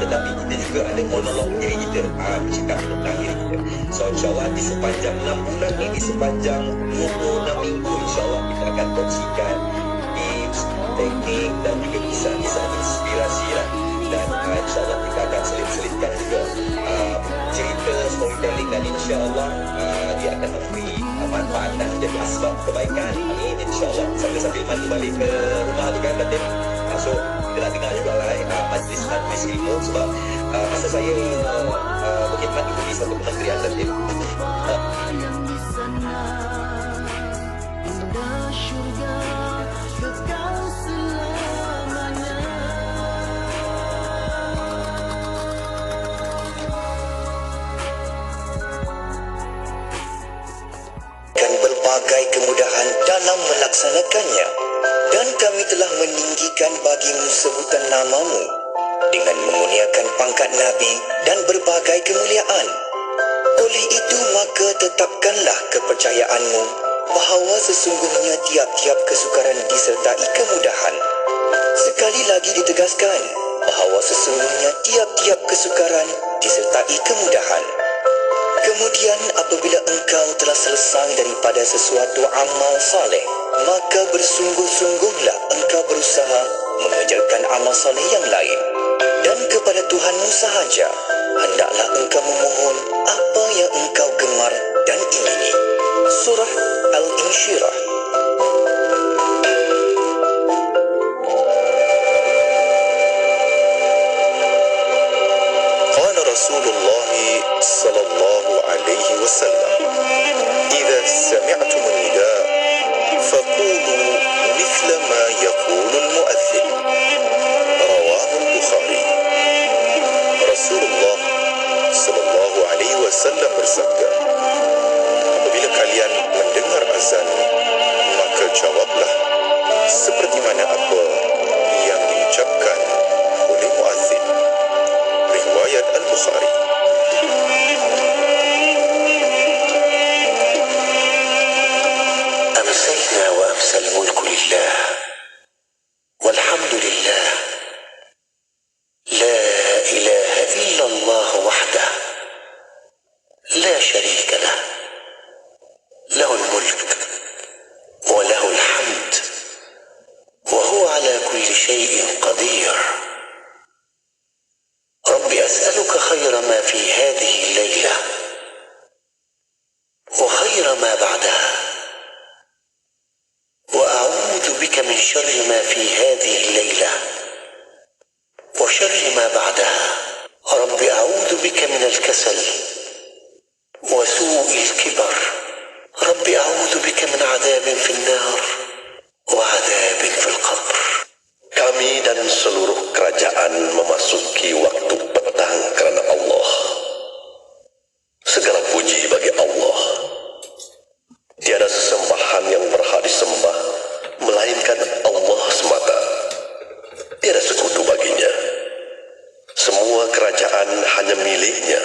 tetapi kita juga ada monolog diri kita, bercakap tentang diri kita. So insyaAllah di sepanjang 6 bulan ni, di sepanjang 26 minggu, insyaAllah kita akan kongsikan tips, teknik dan juga kisah-kisah inspirasi lah. Dan insyaAllah kita akan selip-selipkan juga cerita storytelling, dan insyaAllah dia akan memberi manfaat dan jadi asbab kebaikan. Amin, insyaAllah. Sambil-sambil mandi balik ke rumah tu kan, Datin. So kita nak dengar juga lah majlis ilmu, sebab masa saya berkhidmat di satu kementerian, Datin, berbagai kemudahan dalam melaksanakannya, dan kami telah meninggikan bagimu sebutan namamu dengan mengurniakan pangkat Nabi dan berbagai kemuliaan. Oleh itu maka tetapkanlah kepercayaanmu bahawa sesungguhnya tiap-tiap kesukaran disertai kemudahan. Sekali lagi ditegaskan bahawa sesungguhnya tiap-tiap kesukaran disertai kemudahan. Kemudian apabila engkau telah selesai daripada sesuatu amal saleh, maka bersungguh-sungguhlah engkau berusaha mengejarkan amal saleh yang lain. Dan kepada Tuhanmu sahaja hendaklah engkau memohon apa yang engkau gemar dan ingini. Surah Al-Insyirah. Qala Rasulullah sallallahu alaihi wasallam, "Idza sami'tum an-nida' faqulu mithla ma yaqulu al-mu'adhdhin." Rawahu al-Bukhari. Rasulullah sallallahu alaihi wasallam bersabda, apabila kalian mendengar azan, maka jawablah seperti mana apa yang diucapkan oleh muadzin. Riwayat Al-Bukhari. أمسينا وأمسى الملك لله والحمد لله لا إله إلا الله وحده لا شريك له له الملك وله الحمد وهو على كل شيء قدير. رب أسألك خير ما في هذه الليلة وخير ما بعدها، وأعوذ بك من شر ما في هذه الليلة وشر ما بعدها. رب أعوذ بك من الكسل وسوء الكبر. رب أعوذ بك من عذاب في النار وعذاب في القبر. Kami dan seluruh kerajaan memasuki waktu petang kerana Allah. Segala puji bagi Allah. Tiada sesembahan yang berhak disembah melainkan Allah semata. Tiada sekutu baginya. Semua kerajaan hanya miliknya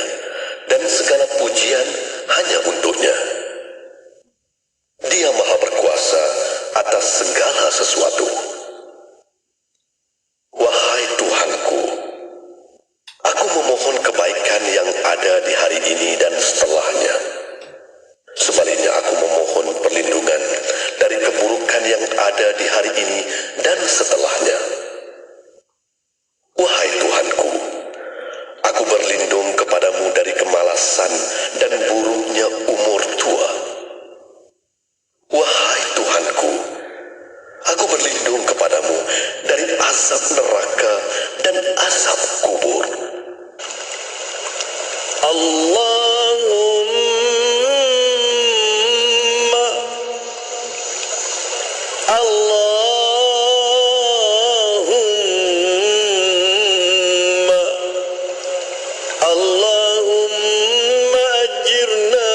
dan segala pujian hanya untuknya. Dia maha berkuasa atas segala sesuatu. Wahai Tuhanku, aku memohon kebaikan yang ada di hari ini dan setelahnya. Sebaliknya aku memohon perlindungan dari keburukan yang ada di hari ini dan setelahnya. Wahai Tuhanku, aku berlindung kepadamu dari kemalasan dan buruknya umur tua. Wahai Tuhanku, aku berlindung kepadamu dari azab neraka dan azab kubur. Allahumma ajirna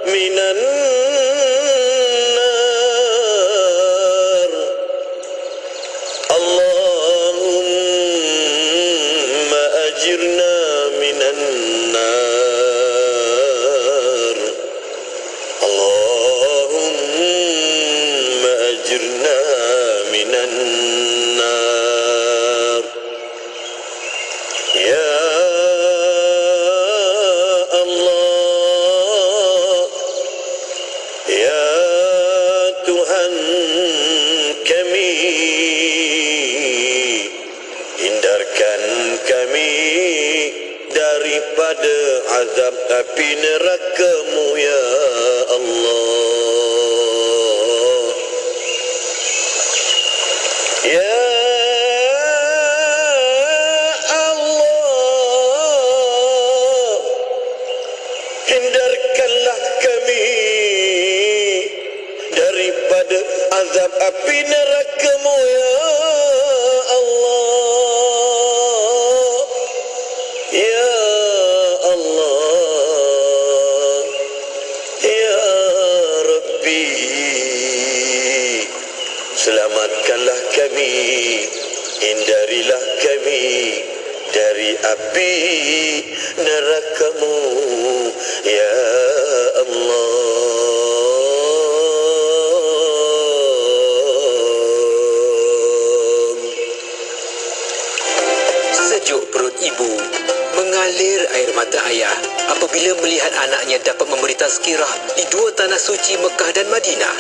minan nar. Allahumma ajirna minan nar. Allahumma ajirna minan nar. azab api neraka-Mu ya Allah. Ya Allah, hindarkanlah kami daripada azab api neraka-Mu ya Allah. Ya Allah, ya Rabbi, selamatkanlah kami, hindarilah kami dari api neraka-Mu ya Allah. Sejuk perut ibu, mengalir air mata ayah apabila melihat anaknya dapat memberi tazkirah di dua tanah suci Mekah dan Madinah.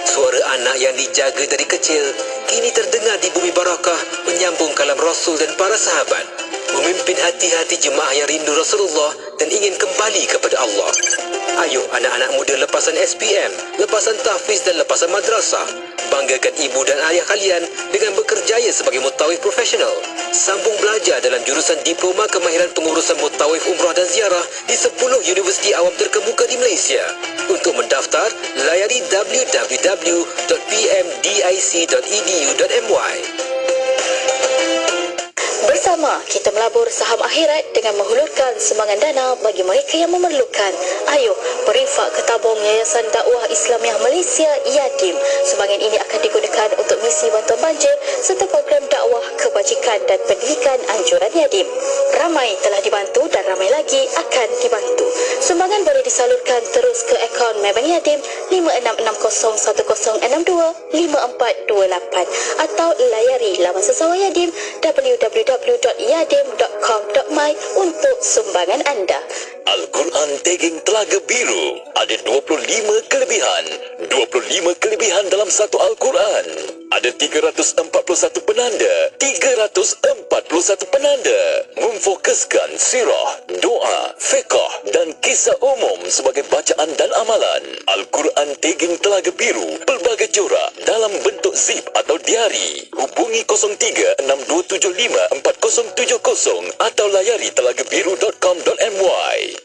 Suara anak yang dijaga dari kecil kini terdengar di bumi barakah, menyambung kalam Rasul dan para sahabat, memimpin hati-hati jemaah yang rindu Rasulullah dan ingin kembali kepada Allah. Ayuh anak-anak muda lepasan SPM, lepasan tahfiz dan lepasan madrasah, banggakan ibu dan ayah kalian dengan bekerjaya sebagai mutawif profesional. Sambung belajar dalam jurusan Diploma Kemahiran Pengurusan Mutawif Umrah dan Ziarah di 10 universiti awam terkemuka di Malaysia. Untuk mendaftar, layari www.pmdic.edu.my. Bersama kita melabur saham akhirat dengan menghulurkan sumbangan dana bagi mereka yang memerlukan. Ayo berinfak ke tabung Yayasan Dakwah Islamiah Malaysia Yadim. Sumbangan ini akan digunakan untuk misi bantuan banjir serta program dakwah kebajikan dan pendidikan anjuran Yadim. Ramai telah dibantu dan ramai lagi akan dibantu. Sumbangan boleh disalurkan terus ke akaun Maybank Yadim 566010525428 atau layari laman sesama Yadim www.yadim.com.my untuk sumbangan anda. Al-Quran Tagging Telaga Biru ada 25 kelebihan. 25 kelebihan dalam satu Al-Quran. Ada 341 penanda. 341 penanda. Memfokuskan sirah, doa, fiqh dan kisah umum sebagai bacaan dan amalan. Al-Quran Tagging Telaga Biru pelbagai corak dalam bentuk zip atau diari. Hubungi 0362754070 atau layari telagabiru.com.my.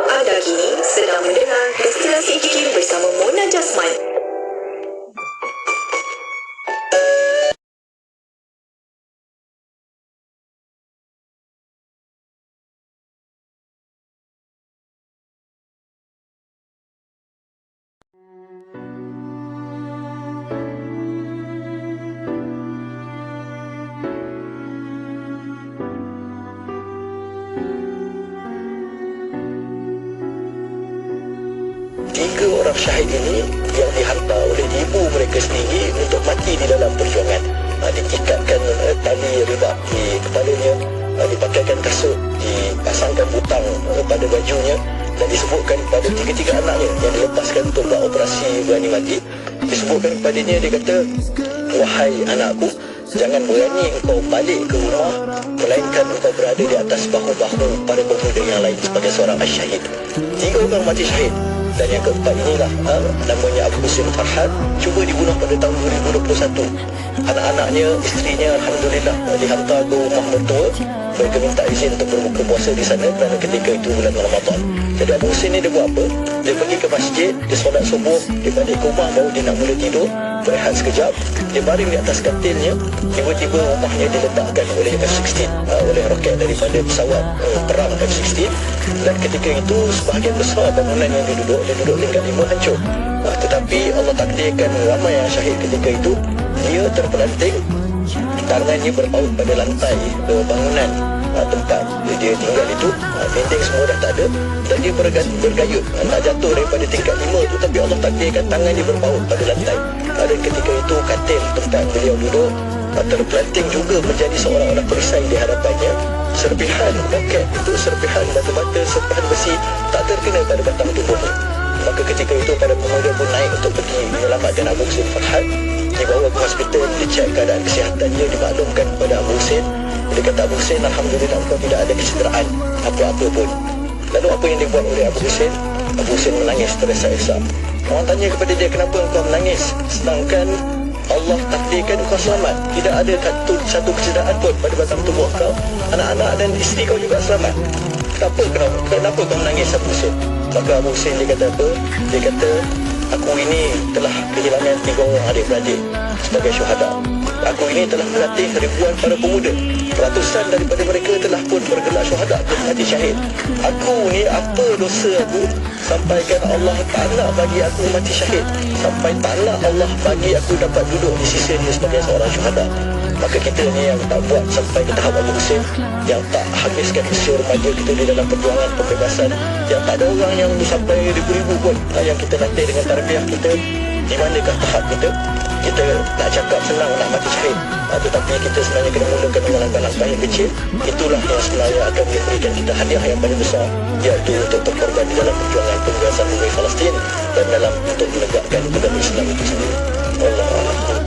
Anda kini sedang mendengar Destinasi IKIM bersama Mona Jasman. Tiga orang syahid ini yang dihantar oleh ibu mereka sendiri untuk mati di dalam perjuangan. Ditikatkan tali ribat di kepalanya, dipakaikan kasut, dipasangkan butang pada bajunya dan disebutkan pada tiga-tiga anaknya yang dilepaskan untuk buat operasi berani mati. Disebutkan kepadanya, dia kata, "Wahai anakku, jangan berani engkau balik ke rumah melainkan engkau berada di atas bahu-bahu para pemuda yang lain sebagai seorang asyahid." Tiga orang mati syahid. Dan yang keempat inilah namanya Abu Husin Farhan, cuba dibunuh pada tahun 2021. Anak-anaknya, isterinya alhamdulillah dihantar ke rumah mertua. Mereka minta izin untuk berbuka puasa di sana kerana ketika itu bulan Ramadan. Jadi Abu Husin ni dia buat apa? Dia pergi ke masjid, dia solat subuh, dia balik ke rumah baru dia nak mula tidur, berehat sekejap, dia baring di atas katilnya. Tiba-tiba rumahnya diletakkan oleh F-16, oleh roket daripada pesawat perang F-16. Dan ketika itu sebahagian besar bangunan yang dia duduk tingkat 5 hancur. Tetapi Allah takdirkan ramai yang syahid ketika itu. Dia terpelanting, tangannya berpaut pada lantai bangunan tempat dia tinggal itu. Dinding semua dah tak ada dan dia bergayut, nak jatuh daripada tingkat 5 tu, tapi Allah takdirkan tangan dia berpaut pada lantai. Dan ketika itu katil tempat beliau duduk terpelanting juga menjadi seorang perisai di hadapannya. Serpihan roket itu, serpihan batu-bata, serpihan besi tak terkena pada batang tubuhnya. Maka ketika itu para pemuda pun naik untuk pergi menyelamatkan Abu Husin Farhan. Dibawa ke hospital, dicek keadaan kesihatannya, dimaklumkan kepada Abu Husin. Dia kata, "Abu Husin, alhamdulillah engkau tidak ada kecederaan apa-apa pun." Lalu apa yang dibuat oleh Abu Hussein? Abu Hussein menangis teresa-esa. Orang tanya kepada dia, kenapa engkau menangis? Sedangkan Allah takdirkan kau selamat. Tidak ada satu kecederaan pun pada batang tubuh kau. Anak-anak dan isteri kau juga selamat. Kenapa kau menangis, Abu Hussein? Maka Abu Hussein dia kata apa? Dia kata, aku ini telah kehilangan 3 orang adik-beradik sebagai syuhada. Aku ini telah melatih ribuan para pemuda. Ratusan daripada mereka telah pun bergelar syuhada, telah mati syahid. Aku ni apa dosa aku sampaikan Allah tak nak bagi aku mati syahid, sampai tak nak Allah bagi aku dapat duduk di sisi dia sebagai seorang syuhada. Maka kita ni yang tak buat sampai ke tahap Abu Hussein, yang tak habiskan usia remaja kita di dalam perjuangan pembebasan, yang tak ada orang yang sampai ribu-ribu pun yang kita latih dengan tarbiyah kita. Di manakah tahap kita? Kita nak cakap senang nak mati syahid, tetapi kita sebenarnya kena mulakan dengan langkah-langkah yang kecil. Itulah yang sebenarnya akan memberikan kita hadiah yang paling besar, iaitu untuk berkorban di dalam perjuangan pembebasan negeri Palestin dan dalam untuk menegakkan agama Islam itu sendiri. Wallahualam.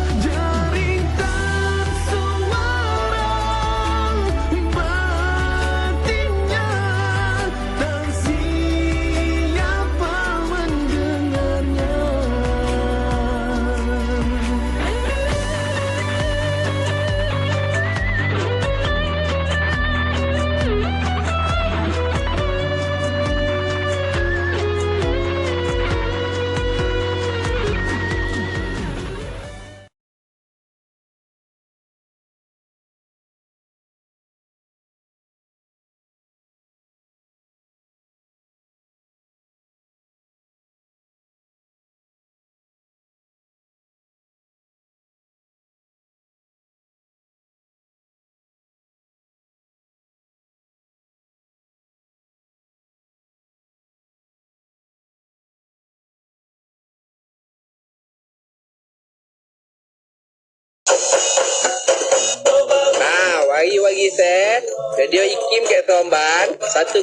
Wagi-wagi set Radio IKIM kat Tomban 102.7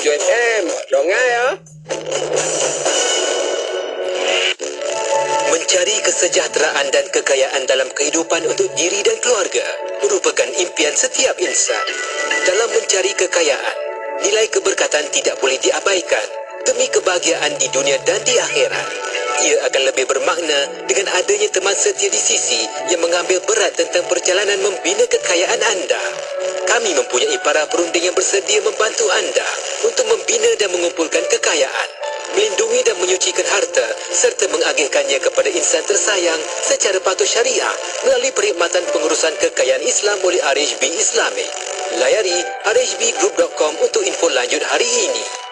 FM. Dongai ya. Mencari kesejahteraan dan kekayaan dalam kehidupan untuk diri dan keluarga merupakan impian setiap insan. Dalam mencari kekayaan, nilai keberkatan tidak boleh diabaikan demi kebahagiaan di dunia dan di akhirat. Ia akan lebih bermakna dengan adanya teman setia di sisi yang mengambil berat tentang perjalanan membina kekayaan anda. Kami mempunyai para perunding yang bersedia membantu anda untuk membina dan mengumpulkan kekayaan, melindungi dan menyucikan harta serta mengagihkannya kepada insan tersayang secara patuh syariah melalui perkhidmatan pengurusan kekayaan Islam oleh RHB Islamic. Layari rhbgroup.com untuk info lanjut hari ini.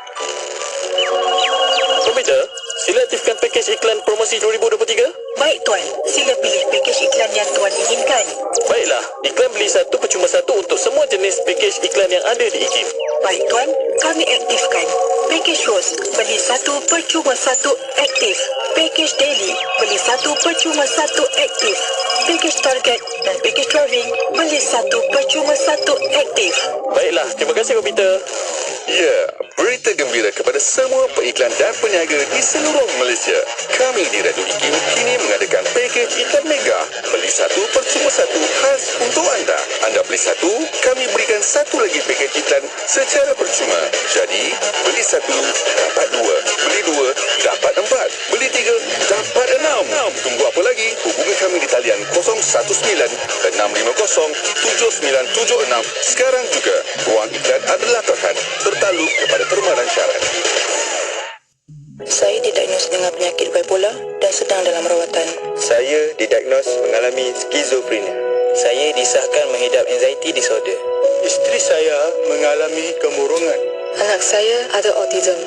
Komputer, sila aktifkan pakej iklan promosi 2023. Baik Tuan, sila pilih pakej iklan yang Tuan inginkan. Baiklah, iklan beli satu percuma satu untuk semua jenis pakej iklan yang ada di IKIM. Baik Tuan, kami aktifkan. Pakej Rose, beli satu percuma satu aktif. Pakej Daily, beli satu percuma satu aktif. Pakej Target dan pakej Travelling, beli satu percuma satu aktif. Baiklah, terima kasih komputer. Ya, berita gembira kepada semua peiklan dan peniaga di seluruh Malaysia. Kami di Radio IKIM kini mengadakan pakej iklan mega. Beli satu percuma satu khas untuk anda. Anda beli satu, kami berikan satu lagi pakej iklan secara percuma. Jadi, beli satu, dapat dua. Beli dua, dapat empat. Beli tiga, dapat enam. Tunggu apa lagi? Hubungi kami di talian 019-650-7976 sekarang juga. Ruang iklan adalah terhad. Bertaluk kepada permaran syarat. Saya didiagnos dengan penyakit bipolar dan sedang dalam rawatan. Saya didiagnos mengalami skizofrenia. Saya disahkan mengidap anxiety disorder. Isteri saya mengalami kemurungan. Anak saya ada autism.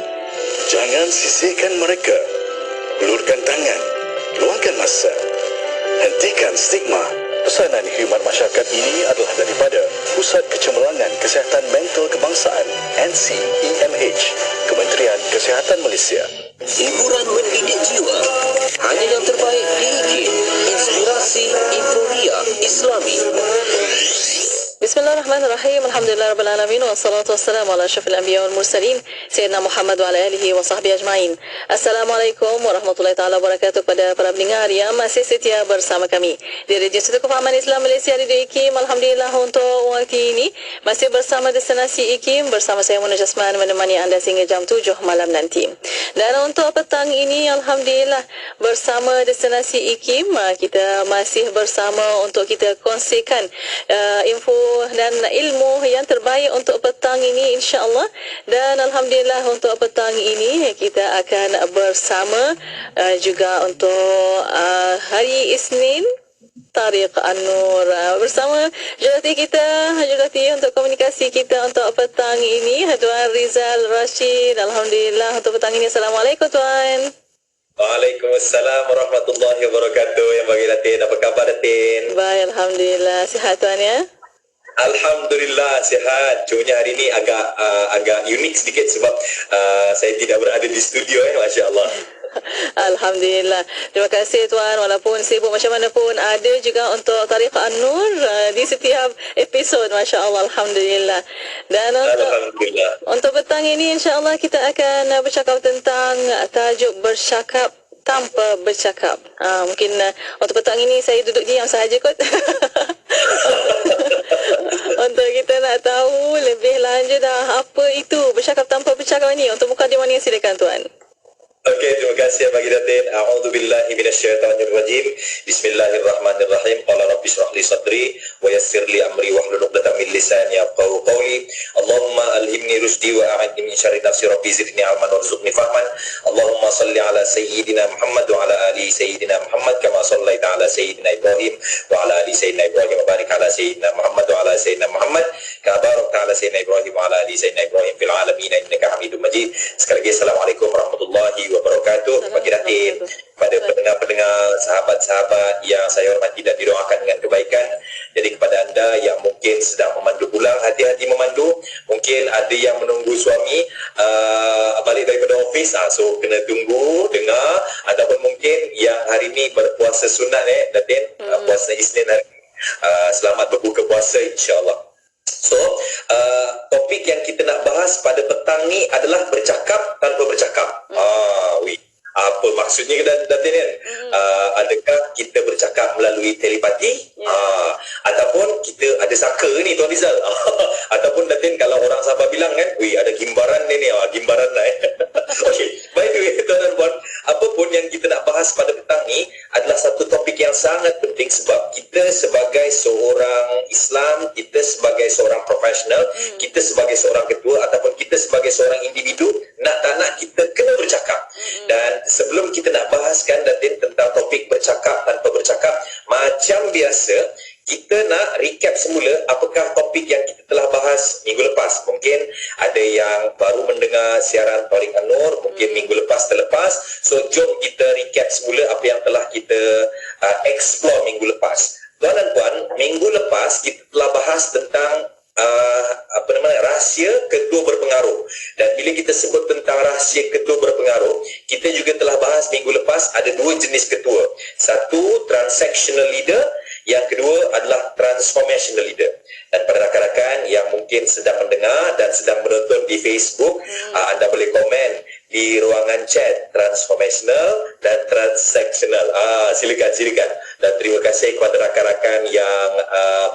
Jangan sisihkan mereka. Ulurkan tangan. Luangkan masa. Hentikan stigma. Pesanan khidmat masyarakat ini adalah daripada Pusat Kecemerlangan Kesihatan Mental Kebangsaan NCEMH, Kementerian Kesihatan Malaysia. Hiburan mendidik jiwa hanya yang terbaik di IKIM. Inspirasi Inforia Islami. Bismillah. Bismillahirrahmanirrahim. Alhamdulillah rabbil alamin wassalatu wassalamu ala asyrafil anbiya wal mursalin sayyidina Muhammad wa ala alihi wa sahbihi ajmain. Assalamualaikum warahmatullahi taala wabarakatuh kepada para pendengar yang masih setia bersama kami di Radio Satu Kefahaman Islam Malaysia Radio IKIM. Alhamdulillah untuk waktu ini masih bersama Destinasi IKIM bersama saya Mona Jasman menemani anda sehingga jam 7 malam nanti. Dan untuk petang ini alhamdulillah bersama Destinasi IKIM kita masih bersama untuk kita kongsikan info dan ilmu yang terbaik untuk petang ini insya-Allah. Dan alhamdulillah untuk petang ini kita akan bersama juga untuk hari Isnin Tariq An-Nur bersama jurati kita, jurati untuk komunikasi kita untuk petang ini Tuan Rizal Rashid. Alhamdulillah untuk petang ini. Assalamualaikum Tuan. Waalaikumsalam warahmatullahi wabarakatuh. Yang bagi Datin, apa khabar Datin? Baik, alhamdulillah. Sihat Tuan ya? Alhamdulillah sihat. Cumanya hari ni agak unik sedikit sebab saya tidak berada di studio masya-Allah. Alhamdulillah. Terima kasih Tuan. Walaupun sibuk macam mana pun ada juga untuk Tariq An-Nur di setiap episod masya-Allah. Alhamdulillah. Dan untuk petang ini insya-Allah kita akan bercakap tentang tajuk bercakap tanpa bercakap. Mungkin untuk petang ini saya duduk diam sahaja kot. Untuk kita nak tahu lebih lanjut apa itu bercakap tanpa bercakap ini. Untuk mukadimah ni silakan Tuan. Okey, terima kasih bagi Datin. A'udzubillahi minasyaitonirrajim. Bismillahirrahmanirrahim. Qala rabbi shrah li sadri wa yassir li amri wahlul 'uqdatam min lisani yafqahu qawli. Allahumma alhimni rusydi wa a'idni min syarri nafsi rabbi zidni 'ilman warzuqni fahman. Allahumma salli ala sayyidina Muhammad wa ala ali sayyidina Muhammad kama sallaita ala sayyidina Ibrahim wa ala ali sayyidina Ibrahim wa barik ala sayyidina Muhammad wa ala sayyidina Muhammad kama barakta ala sayyidina Ibrahim wa ala ali sayyidina Ibrahim fil alamin innaka Hamidum Majid. Sekali lagi assalamualaikum warahmatullahi wabarakatuh. Bagi Datin, pada pendengar-pendengar, sahabat-sahabat yang saya hormati dan didoakan dengan kebaikan. Jadi kepada anda yang mungkin sedang memandu pulang, hati-hati memandu. Mungkin ada yang menunggu suami balik daripada ofis, so kena tunggu, dengar. Ataupun mungkin yang hari ni berpuasa sunat Datin, puasa Isnin hari ni. Selamat berbuka puasa insya-Allah. So, topik yang kita nak bahas pada petang ni adalah bercakap tanpa bercakap. Apa maksudnya Datin kan? Adakah kita bercakap melalui telepati? Ataupun kita ada saka ni Tuan Rizal? Ataupun Datin kalau orang Sabah bilang kan, ada gimbaran ni gimbaran lah. Okey, by the way tuan dan puan, apa pun yang kita nak bahas pada petang ni adalah satu topik yang sangat penting sebab kita sebagai seorang Islam, kita sebagai seorang profesional, kita sebagai seorang ketua ataupun kita sebagai seorang individu, nak tak nak kita kena bercakap. Dan sebelum kita nak bahaskan Datin tentang topik bercakap tanpa bercakap, macam biasa kita nak recap semula apakah topik yang kita telah bahas minggu lepas. Mungkin ada yang baru mendengar siaran Tariq An-Nur, mungkin minggu lepas terlepas. So jom kita recap semula apa yang telah kita explore minggu lepas. Tuan dan puan, minggu lepas kita telah bahas tentang rahsia ketua berpengaruh. Dan bila kita sebut tentang rahsia ketua berpengaruh, kita juga telah bahas minggu lepas ada dua jenis ketua. Satu, transactional leader. Yang kedua adalah transformational leader. Dan pada rakan-rakan yang mungkin sedang mendengar dan sedang menonton di Facebook, anda boleh komen di ruangan chat transformational dan transactional. Silakan. Dan terima kasih kepada rakan-rakan yang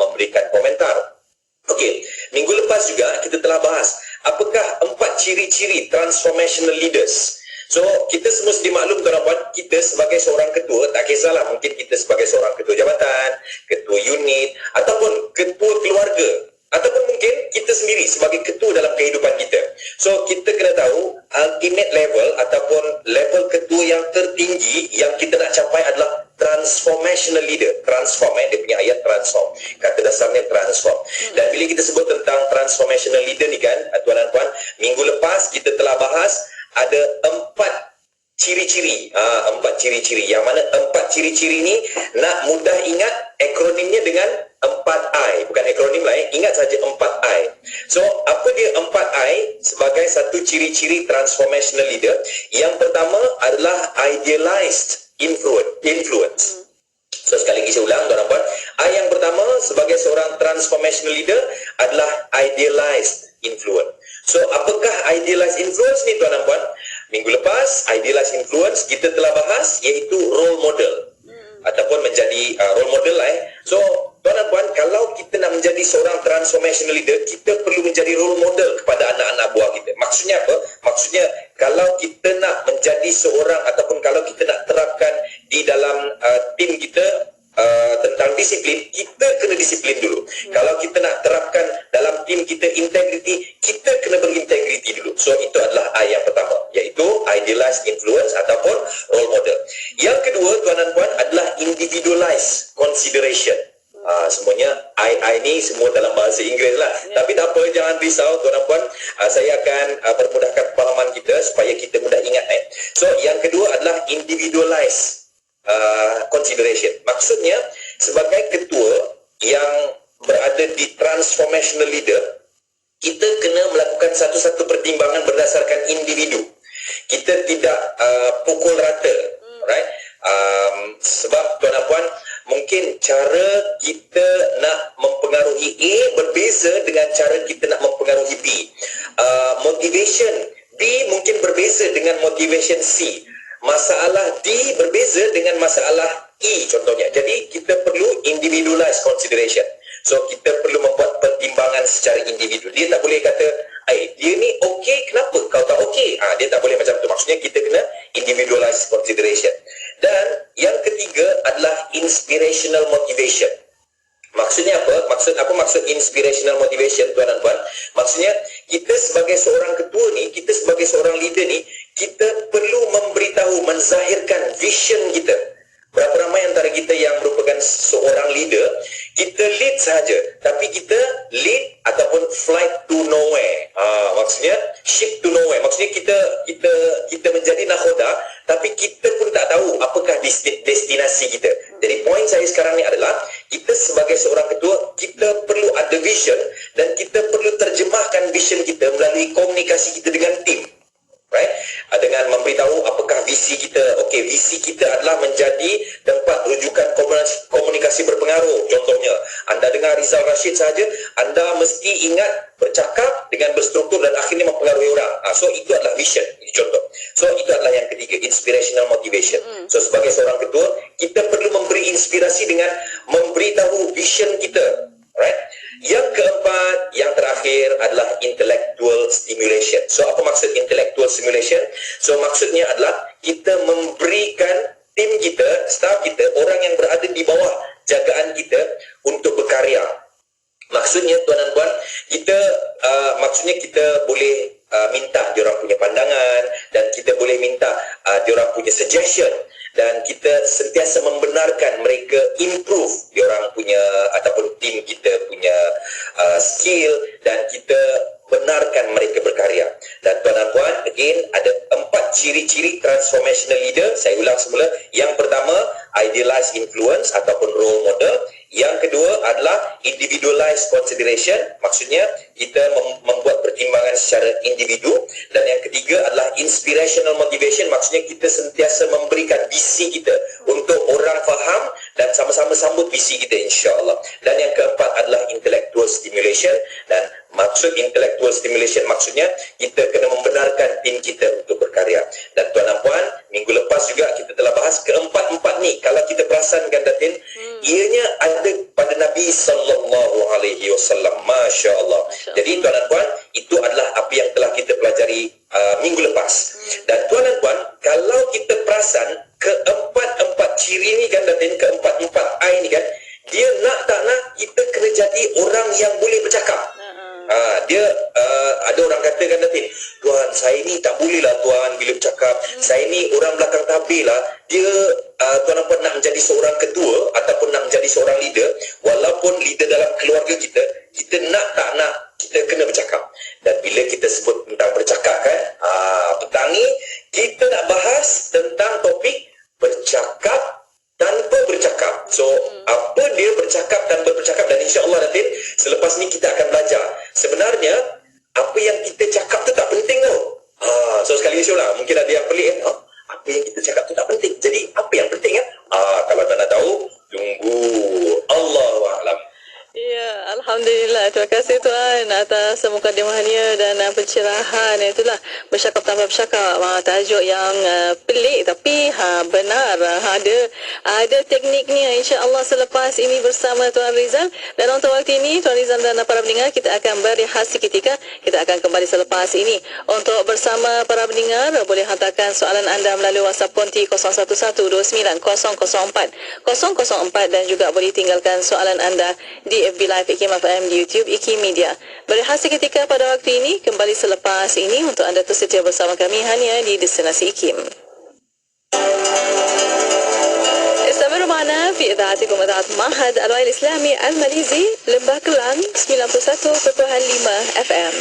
memberikan komentar. Okey, minggu lepas juga kita telah bahas apakah 4 ciri-ciri transformational leaders. So, kita semua sedia maklum tuan-tuan, kita sebagai seorang ketua, tak kisahlah mungkin kita sebagai seorang ketua jabatan, ketua unit, ataupun ketua keluarga, ataupun mungkin kita sendiri sebagai ketua dalam kehidupan kita. So, kita kena tahu ultimate level ataupun level ketua yang tertinggi yang kita nak capai adalah transformational leader. Transform, dia punya ayat transform. Kata dasarnya transform. Dan bila kita sebut tentang transformational leader ni kan, tuan dan puan, minggu lepas kita telah bahas ada 4 ciri-ciri. 4 ciri-ciri. Yang mana 4 ciri-ciri ni nak mudah ingat akronimnya dengan 4I. Bukan akronim lah, ingat saja 4I. So, apa dia 4I sebagai satu ciri-ciri transformational leader? Yang pertama adalah idealized influence. So sekali lagi saya ulang tuan dan puan, I yang pertama sebagai seorang transformational leader adalah idealized influence. So apakah idealized influence ni tuan dan puan? Minggu lepas idealized influence kita telah bahas iaitu role model ataupun menjadi role model lah. So tuan dan puan, kalau kita nak menjadi seorang transformational leader, kita perlu menjadi role model kepada anak-anak buah kita. Maksudnya apa? Maksudnya kalau kita nak menjadi seorang ataupun kalau kita nak terapkan di dalam tim kita tentang disiplin, kita kena disiplin dulu. Kalau kita nak terapkan dalam tim kita integrity, kita kena berintegrity dulu. So itu adalah I yang pertama, iaitu idealized influence ataupun role model. Yang kedua tuan dan puan adalah individualized consideration. Semuanya I ni semua dalam bahasa Inggeris lah. Tapi tak apa, jangan risau tuan dan puan. Saya akan permudahkan pemahaman kita supaya kita mudah ingat. So yang kedua adalah individualized consideration. Maksudnya sebagai ketua yang berada di transformational leader, kita kena melakukan satu-satu pertimbangan berdasarkan individu. Kita tidak pukul rata, right? Sebab tuan dan puan, mungkin cara kita nak mempengaruhi A berbeza dengan cara kita nak mempengaruhi B. Motivation B mungkin berbeza dengan motivation C. Masalah D berbeza dengan masalah E contohnya. Jadi kita perlu individualized consideration. So kita perlu membuat pertimbangan secara individu. Dia tak boleh kata, dia ni okey, kenapa kau tak okey? Dia tak boleh macam tu. Maksudnya kita kena individualized consideration. Dan yang ketiga adalah inspirational motivation. Maksudnya apa? Maksud inspirational motivation tuan dan puan? Maksudnya kita sebagai seorang ketua ni, kita sebagai seorang leader ni, kita perlu memberitahu, menzahirkan vision kita. Berapa ramai antara kita yang merupakan seorang leader, kita lead sahaja, tapi kita lead ataupun flight to nowhere. Maksudnya ship to nowhere. Maksudnya kita menjadi nakhoda, tapi kita pun tak tahu apakah destinasi kita. Jadi poin saya sekarang ni adalah kita sebagai seorang ketua, kita perlu ada vision dan kita perlu terjemahkan vision kita melalui komunikasi kita dengan tim. Right? Dengan memberitahu apakah visi kita. Okey, visi kita adalah menjadi tempat rujukan komunikasi berpengaruh. Contohnya, anda dengar Rizal Rashid sahaja, anda mesti ingat bercakap dengan berstruktur dan akhirnya mempengaruhi orang. So itu adalah vision, itu contoh. So itu adalah yang ketiga, inspirational motivation. So sebagai seorang ketua, kita perlu memberi inspirasi dengan memberitahu vision kita. Right? Yang keempat, yang terakhir adalah intellectual stimulation. So apa maksud intellectual stimulation? So maksudnya adalah kita memberikan tim kita, staff kita, orang yang berada di bawah jagaan kita untuk berkarya. Maksudnya tuan dan puan, kita boleh minta diorang punya pandangan dan kita boleh minta diorang punya suggestion. Dan kita sentiasa membenarkan mereka improve diorang punya ataupun tim kita punya skill, dan kita benarkan mereka berkarya. Dan tuan dan puan, again ada 4 ciri-ciri transformational leader. Saya ulang semula. Yang pertama, idealized influence ataupun role model. Yang kedua adalah individualized consideration. Maksudnya kita membuat pertimbangan secara individu. Dan yang ketiga adalah inspirational motivation. Maksudnya kita sentiasa memberikan visi kita untuk orang faham dan sama-sama sambut visi kita, insya-Allah. Dan yang keempat adalah intellectual stimulation. Dan maksud intellectual stimulation maksudnya kita kena membenarkan tim kita untuk berkarya. Dan tuan dan puan, minggu lepas juga kita telah bahas keempat-empat ni. Kalau kita perasan Datin, ianya ada pada Nabi sallallahu alaihi wasallam. Masya-Allah. Jadi tuan dan puan, itu adalah apa yang telah kita pelajari minggu lepas. Dan tuan dan puan, kalau kita perasan keempat-empat ciri ni Datin, keempat-empat I ni dia nak tak nak kita kena jadi orang yang boleh bercakap. Dia ada orang kata Datin, tuan saya ni tak boleh lah tuan bila bercakap. Saya ni orang belakang tabir lah. Dia tuan dan puan nak menjadi seorang ketua ataupun nak menjadi seorang leader, walaupun leader dalam keluarga kita nak tak nak kita kena bercakap. Dan bila kita sebut tentang bercakap petang ni kita nak bahas tentang topik bercakap tanpa bercakap. So apa dia bercakap tanpa bercakap? Dan insya-Allah Datin, selepas ni kita akan belajar sebenarnya apa yang kita cakap tu tak penting tau. So sekali lagi ulang, mungkin ada yang pelik apa yang kita cakap tu tak penting. Jadi apa yang penting kalau anda nak tahu, Terima kasih Tuan atas mukadimahnya dan pencerahan. Itulah bercakap tanpa bercakap. Tajuk yang pelik tapi benar. Ada tekniknya insya-Allah selepas ini bersama Tuan Rizal. Dan untuk waktu ini Tuan Rizal dan para pendengar, kita akan berehat seketika. Kita akan kembali selepas ini. Untuk bersama para pendengar, boleh hantarkan soalan anda melalui WhatsApp konti 01129004 dan juga boleh tinggalkan soalan anda di FB Live IKIM FM, di YouTube IKIM Media. Berehat seketika pada waktu ini, kembali selepas ini untuk anda tersedia bersama kami hanya di Destinasi IKIM. استمروا معنا في إذاعتكم إذاعة معهد الوعي الإسلامي الماليزي لمبah Kelang 91.5 FM.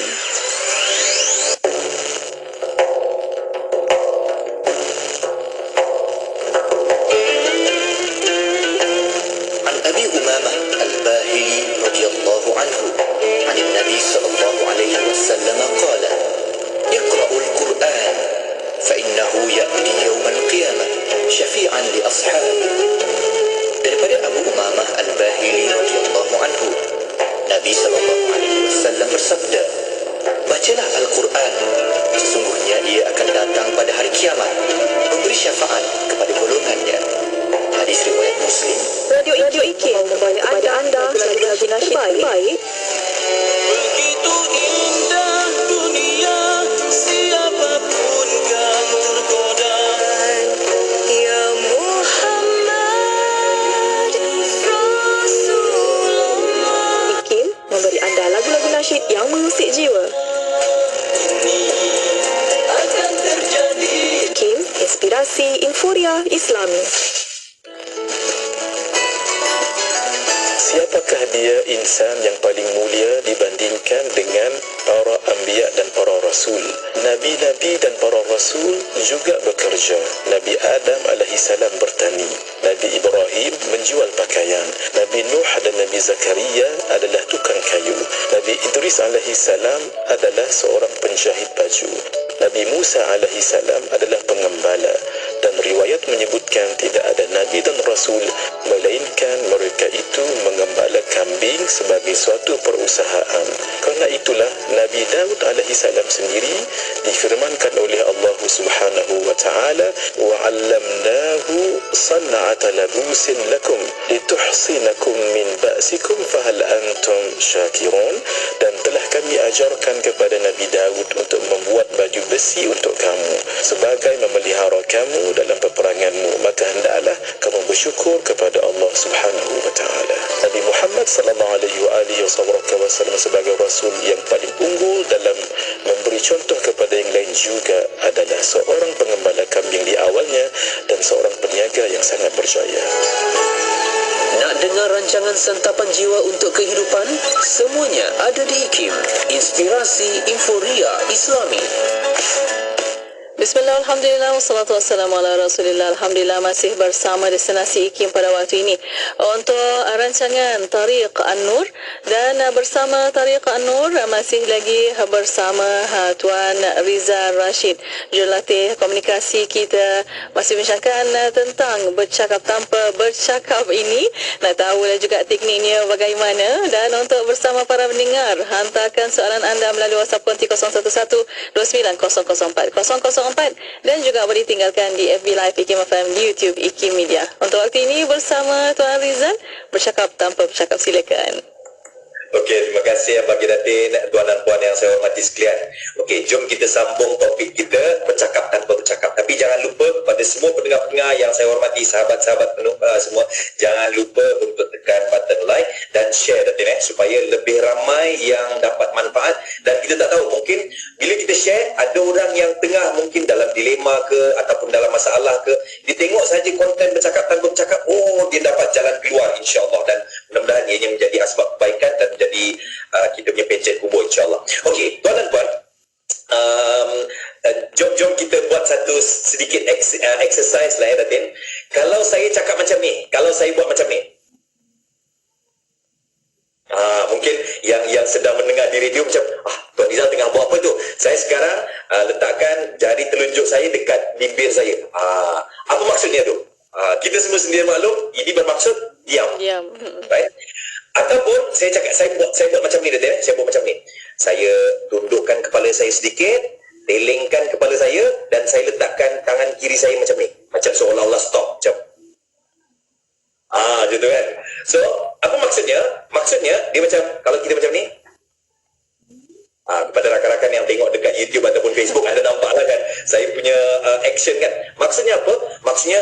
عن أبي أمامة الباهلي رضي الله عنه عن النبي صلى الله عليه وسلم قال: اقرأوا القرآن فإنه يأتي يوم القيامة شفيعا لأصحابه. Daripada Abu Umamah Al-Bahili radhiyallahu anhu, Nabi sallallahu alaihi wasallam bersabda, bacalah Al-Quran, sesungguhnya ia akan datang pada hari kiamat memberi syafaat kepada golongannya. Hadis riwayat Muslim. Radio IKIM membawa anda lagu-lagu nasyid baik. Begitu indah dunia, siapapun kan tergoda. Ya Muhammad Rasulullah. IKIM memberi anda lagu-lagu nasyid yang mengusik jiwa. Ini akan terjadi. IKIM, inspirasi Inforia Islami. Siapakah dia insan yang paling mulia dibandingkan dengan para anbiya dan para rasul? Nabi-nabi dan para rasul juga bekerja. Nabi Adam alaihissalam bertani. Nabi Ibrahim menjual pakaian. Nabi Nuh dan Nabi Zakaria adalah tukang kayu. Nabi Idris alaihissalam adalah seorang penjahit baju. Nabi Musa alaihissalam adalah pengembala. Dan riwayat menyebutkan tidak ada Nabi dan Rasul melainkan mereka itu mengembala kambing sebagai suatu perusahaan. Kerana itulah Nabi Daud alaihissalam sendiri difirmankan oleh Allah Subhanahu wa taala, wa 'allamnahu san'ata labusin lakum lituhsinakum min ba'sikum fahal antum syakirun. Dan telah kami ajarkan kepada Nabi Daud untuk membuat baju besi untuk kamu sebagai memelihara kamu dalam peperanganmu, maka hendaklah kamu bersyukur kepada Allah Subhanahu wa taala. Nabi Muhammad sallallahu alaihi wasallam sebagai rasul yang paling unggul dalam memberi contoh kepada yang lain juga adalah seorang pengembala kambing di awalnya dan seorang peniaga yang sangat berjaya. Nak dengar rancangan santapan jiwa untuk kehidupan? Semuanya ada di IKIM, Inspirasi Inforia Islami. Bismillah, alhamdulillah, wassalatu wassalamu ala rasulillah. Alhamdulillah masih bersama Destinasi IKIM pada waktu ini untuk rancangan Tariq An-Nur. Dan bersama Tariq An-Nur masih lagi bersama Tuan Rizal Rashid, jurulatih komunikasi kita. Masih bincangkan tentang bercakap tanpa bercakap ini. Nak tahu juga tekniknya bagaimana. Dan untuk bersama para pendengar, hantarkan soalan anda melalui WhatsApp konti 01129004 dan juga boleh tinggalkan di FB Live IKIM FM, di YouTube IKIM Media. Untuk waktu ini bersama Tuan Rizal, bercakap tanpa bercakap, silakan. Okey, terima kasih Abang Datin, tuan dan puan yang saya hormati sekalian. Okey, jom kita sambung topik kita, bercakap tanpa bercakap. Tapi jangan lupa kepada semua pendengar-pendengar yang saya hormati, sahabat-sahabat semua, jangan lupa untuk tekan button like dan share Datin, supaya lebih ramai yang dapat manfaat. Dan kita tak tahu, mungkin bila kita share, ada orang yang tengah mungkin dalam dilema ke ataupun dalam masalah ke, dia tengok saja konten bercakap tanpa bercakap, oh dia dapat jalan keluar insya-Allah. Dan mudah-mudahan ianya menjadi asbab kebaikan dan menjadi kita punya pencet kubur insya-Allah. Okey, tuan dan puan, jom kita buat satu sedikit exercise lah ya Datin. Kalau saya cakap macam ni, kalau saya buat macam ni, mungkin yang sedang mendengar di radio macam, Tuan Rizal tengah buat apa tu? Saya sekarang letakkan jari telunjuk saya dekat bibir saya. Apa maksudnya tu? Kita semua sendiri maklum, ini bermaksud diam. Diam. Right? Ataupun saya cakap, saya buat macam ni, saya buat macam ni. Saya tundukkan kepala saya sedikit, telingkan kepala saya, dan saya letakkan tangan kiri saya macam ni, macam seolah-olah stop, macam macam tu kan. So apa maksudnya? Maksudnya dia macam, kalau kita macam ni, kepada rakan-rakan yang tengok dekat YouTube ataupun Facebook, anda nampak lah kan saya punya action kan. Maksudnya apa? Maksudnya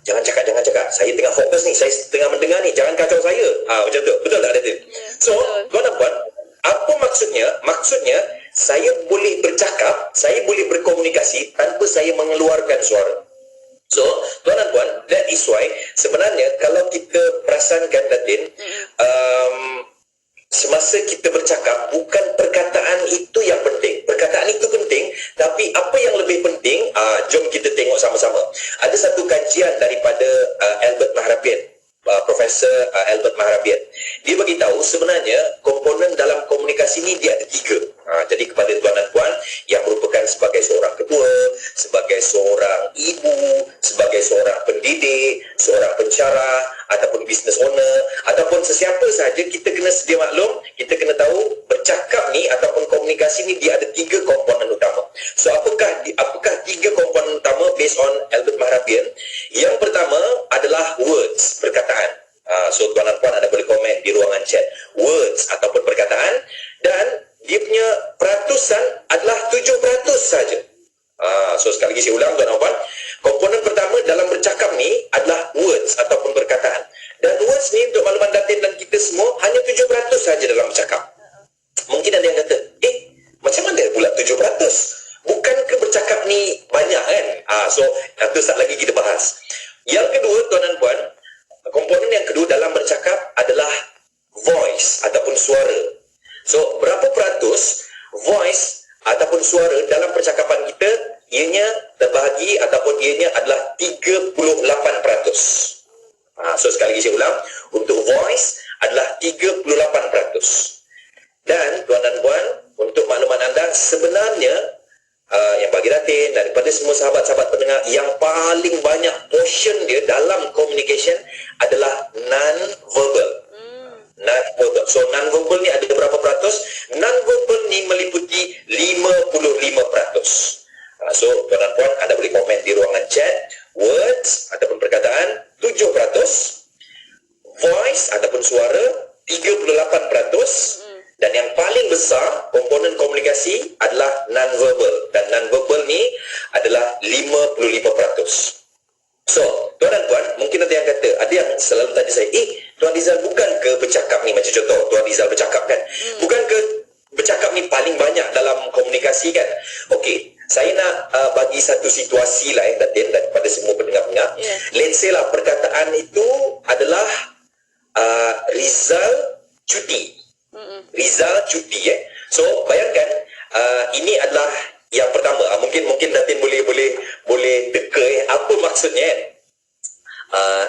jangan cakap, saya tengah fokus ni, saya tengah mendengar ni, jangan kacau saya. Macam tu, betul tak Datin? So tuan dan puan, apa maksudnya? Maksudnya saya boleh bercakap, saya boleh berkomunikasi tanpa saya mengeluarkan suara. So tuan dan puan, that is why sebenarnya kalau kita perasankan Datin, semasa kita bercakap, bukan perkataan itu yang penting. Perkataan itu penting, tapi apa yang lebih penting, jom kita tengok sama-sama. Ada satu kajian daripada Albert Mahrabian, Profesor Albert Mahrabian. Dia bagi tahu sebenarnya komponen dalam komunikasi ni dia ada 3. Jadi kepada tuan dan puan yang merupakan sebagai seorang ketua, sebagai seorang ibu, sebagai seorang pendidik, seorang pensyarah ataupun business owner ataupun sesiapa sahaja, kita kena sedia maklum, kita kena tahu bercakap ni ataupun komunikasi ni dia ada 3 komponen utama. So apakah 3 komponen utama based on Albert Mahrabian? Yang pertama adalah words, perkataan. So tuan dan puan anda boleh komen di ruangan chat, words ataupun perkataan, dan dia punya peratusan adalah 7% saja. So sekali lagi saya ulang tuan dan puan, komponen pertama dalam bercakap ni adalah words ataupun perkataan. Dan words ni untuk makluman Datin dan kita semua hanya 7% saja dalam bercakap. Mungkin ada yang kata, macam mana pula 7%? Bukankah bercakap ni banyak kan? So itu saat lagi kita bahas. Yang kedua tuan dan puan, komponen yang kedua dalam bercakap adalah voice ataupun suara. So berapa peratus voice ataupun suara dalam percakapan kita? Ianya terbahagi ataupun ianya adalah 38%. So sekali lagi saya ulang, untuk voice adalah 38%. Dan tuan dan puan, untuk makluman anda, sebenarnya yang bagi Datin daripada semua sahabat-sahabat pendengar, yang paling banyak portion dia dalam communication adalah non-verbal. Non-verbal. So non-verbal ni ada berapa peratus? Non-verbal ni meliputi 55%. So tuan dan puan, anda boleh komen di ruangan chat, words ataupun perkataan 7%, voice ataupun suara 38%, dan yang paling besar komponen komunikasi adalah non-verbal, dan non-verbal ni adalah 55%. So tuan dan puan, mungkin ada yang kata, ada yang selalu tanya saya, Tuan Rizal, bukan ke bercakap ni, macam contoh Tuan Rizal bercakap kan, bukan ke bercakap ni paling banyak dalam komunikasi kan? Okey, saya nak bagi satu situasi lah Datin daripada semua pendengar-pendengar. Let's say lah perkataan itu adalah Rizal cuti. Rizal cuti So bayangkan ini adalah yang pertama. Mungkin Datin boleh teka apa maksudnya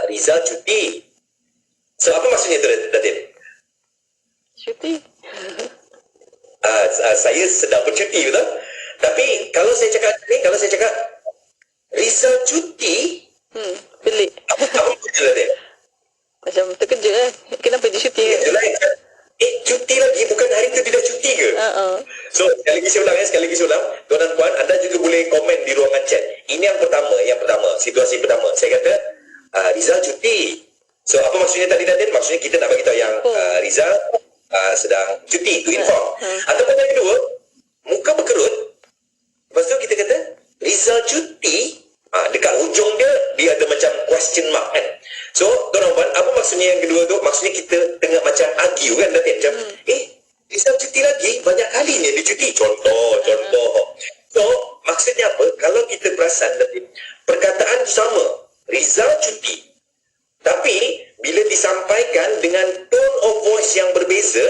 Rizal cuti. So apa maksudnya tu Datin? Cuti. Saya sedang bercuti, betul? Tapi kalau saya cakap Rizal cuti, pelik. Apa maksudnya Datin? Macam terkejut kan? Kenapa dia cuti kan? Cuti lagi, bukan hari tu dia dah cuti ke? So sekali lagi saya ulang, tuan dan puan, anda juga boleh komen di ruangan chat. Ini yang pertama, situasi pertama. Saya kata Rizal cuti. So apa maksudnya tadi Datin? Maksudnya kita nak bagi tahu yang Rizal sedang cuti, to inform. Ataupun yang kedua, muka berkerut, lepas tu kita kata Rizal cuti, dekat hujung dia ada macam question mark kan. So tuan dan puan, apa maksudnya yang kedua tu? Maksudnya kita tengah macam argue kan Datin, macam Rizal cuti lagi, banyak kali ni dia cuti, contoh. So maksudnya apa? Kalau kita perasan Datin, perkataan tu sama, Rizal cuti, tapi bila disampaikan dengan tone of voice yang berbeza,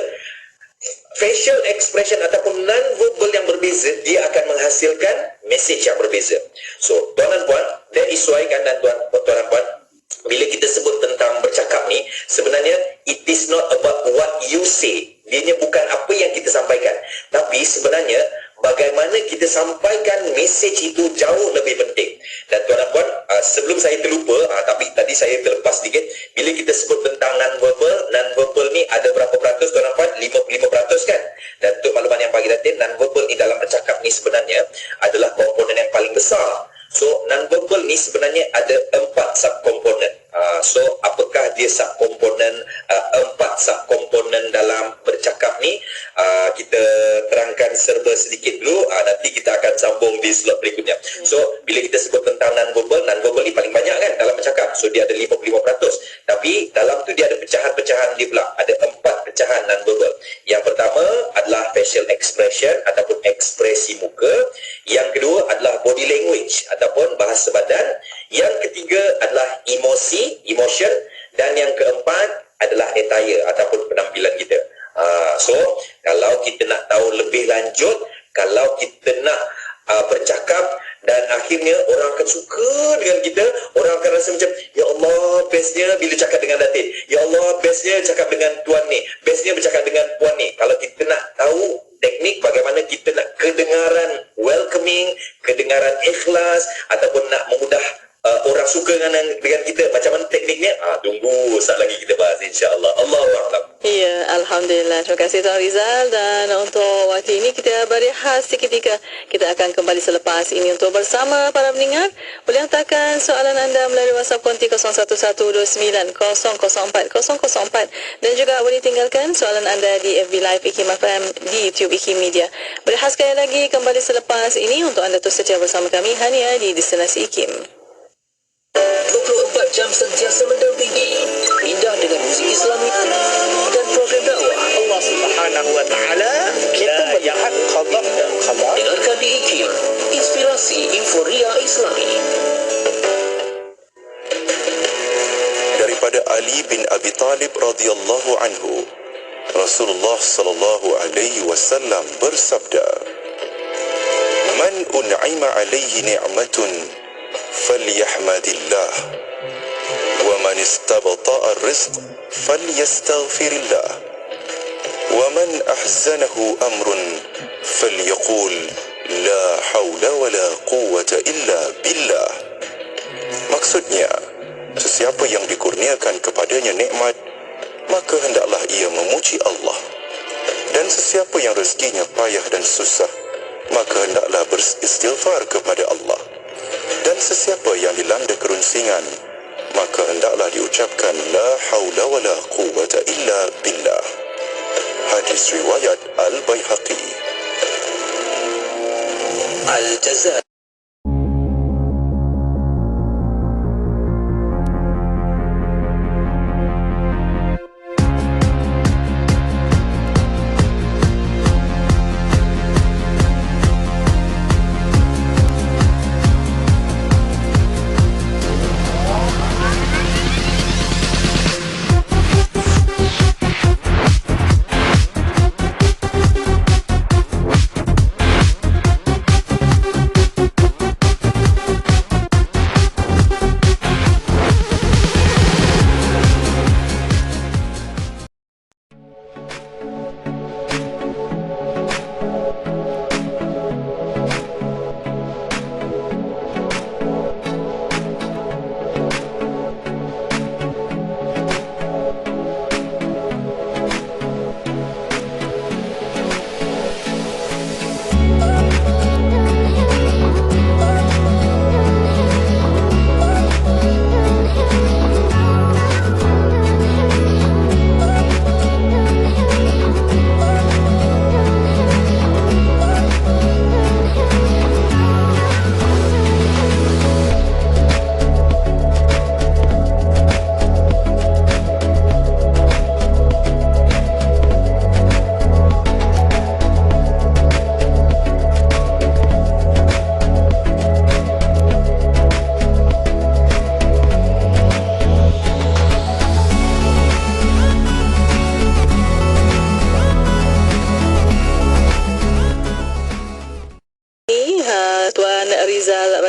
facial expression ataupun non-verbal yang berbeza, dia akan menghasilkan message yang berbeza. So tuan dan puan, that is why kan, dan tuan dan puan, bila kita sebut tentang bercakap ni, sebenarnya it is not about what you say. Dianya bukan apa yang kita sampaikan, tapi sebenarnya bagaimana kita sampaikan message itu jauh lebih penting. Dan tuan dan puan, sebelum saya terlupa, tapi tadi tadi saya terlepas sedikit. Bila kita sebut tentang non-verbal ni ada berapa peratus tuan puan? 55% kan? Dan untuk makluman yang bagi Datin, non-verbal ni dalam bercakap ni sebenarnya adalah komponen yang paling besar. So non-verbal ni sebenarnya ada 4 subkomponen. So apakah dia subkomponen 4 subkomponen dalam bercakap ni? Kita terangkan serba sedikit dulu, nanti kita akan sambung di slot berikutnya. So bila kita sebut tentang non-verbal ni paling banyak kan dalam bercakap. So dia ada 55%. Tapi dalam tu dia ada pecahan-pecahan dia pula. Ada 4 pecahan non-verbal. Yang pertama adalah facial expression ataupun ekspresi muka. Yang kedua adalah body language ataupun bahasa badan. Yang ketiga adalah emotion. Dan yang keempat adalah attire ataupun penampilan kita. So kalau kita nak tahu lebih lanjut, kalau kita nak bercakap dan akhirnya orang akan suka dengan kita, orang akan rasa macam, ya Allah, bestnya bila cakap dengan Datin, ya Allah, bestnya cakap dengan tuan ni, bestnya bercakap dengan puan ni. Kalau kita nak tahu teknik bagaimana kita nak kedengaran welcoming, kedengaran ikhlas ataupun nak memudah orang suka dengan kita, macam mana tekniknya? Tunggu saat lagi kita bahas, insya-Allah. Allahuakbar. Ya, Alhamdulillah. Terima kasih Tuan Rizal. Dan untuk waktu ini kita berehat seketika. Kita akan kembali selepas ini untuk bersama para pendengar. Boleh hantarkan soalan anda melalui WhatsApp konti 0112900404 dan juga boleh tinggalkan soalan anda di FB Live IKIM FM, di YouTube IKIM Media. Berehat sekali lagi kembali selepas ini untuk anda terus setia bersama kami hanya di Destinasi IKIM. 24 jam sentiasa mendampingi, indah dengan muzik Islami dan program dakwah. Allah Subhanahu wa taala kita melihat khabar dan khabar. Dengarkan di IKIM, inspirasi inforia Islami. Daripada Ali bin Abi Talib radhiyallahu anhu, Rasulullah sallallahu alaihi wasallam bersabda, "Man un'ima alaihi ni'matun falyahmadillah wa man istabta'a ar-rizq falyastaghfirillah wa man ahzanahu amrun falyaqul la haula wa la quwwata illa billah." Maksudnya, sesiapa yang dikurniakan kepadanya nikmat, maka hendaklah ia memuji Allah. Dan sesiapa yang rezekinya payah dan susah, maka hendaklah beristighfar kepada Allah. Dan sesiapa yang dilanda kerunsingan, maka hendaklah diucapkan la haula wa la quwwata illa billah. Hadis riwayat Al-Baihaqi. Al-Jazaa.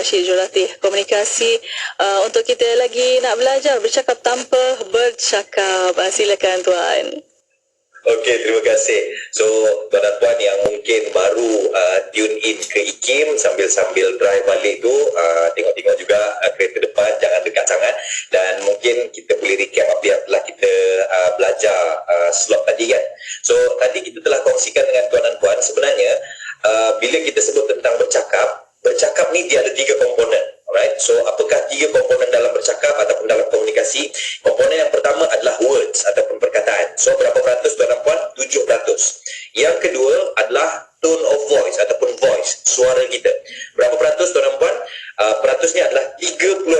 Rashid Julatih komunikasi untuk kita lagi nak belajar bercakap tanpa bercakap. Silakan Tuan. Okey, terima kasih. So, tuan dan puan yang mungkin baru tune in ke IKIM sambil-sambil drive balik tu, tengok-tengok juga kereta depan, jangan dekat sangat. Dan mungkin So apakah 3 komponen dalam bercakap ataupun dalam komunikasi? Komponen yang pertama adalah words ataupun perkataan. So berapa peratus tuan dan puan? 7%. Yang kedua adalah tone of voice ataupun voice, suara kita. Berapa peratus tuan dan puan? Peratusnya adalah 38%.